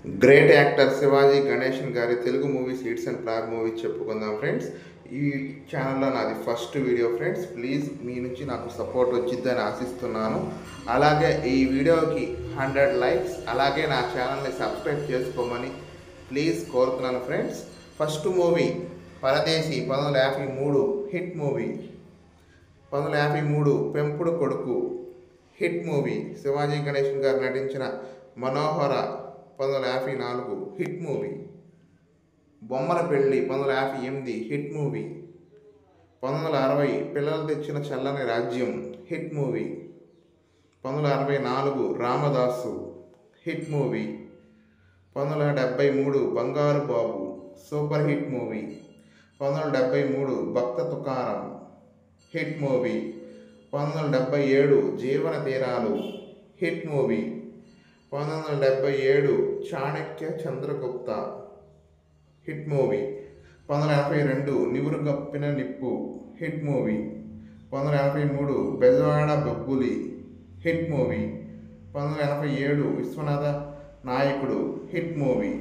Great actor Shivaji Ganesan గారి Telugu movie seeds and flower movie చెప్పుకుందాం friends. ఈ ఛానల్లో నాది ఫస్ట్ వీడియో ఫ్రెండ్స్. ప్లీజ్ మీ నుంచి నాకు సపోర్ట్ వచ్చిద్దని ఆశిస్తున్నాను. అలాగే ఈ వీడియోకి 100 లైక్స్, అలాగే నా ఛానల్ని సబ్స్క్రైబ్ చేసుకోమని ప్లీజ్ కోరుతున్నాను ఫ్రెండ్స్. ఫస్ట్ మూవీ పరదేశీ 1953 హిట్ మూవీ. 1953 పెంపుడు కొడుకు హిట్ మూవీ. శివాజీ గణేషన్ గారు నటించిన మనోహర 1954 హిట్ మూవీ. బొమ్మల పెళ్ళి 1958 హిట్ మూవీ. 1960 పిల్లలు Techina Challani Rajyam hit movie. 1964 Ramadasu hit movie. 1973 Bangaru Babu super hit movie. 1973 Bhakta Tukaram hit movie. 1977 Jeevana Theeralu hit movie. 1977 Chanakya Chandragupta hit movie. 1982 Nivurugappina Nippu hit movie. 1983 Bezawada Bebbuli hit movie. 1987 Viswanatha Nayakudu hit movie.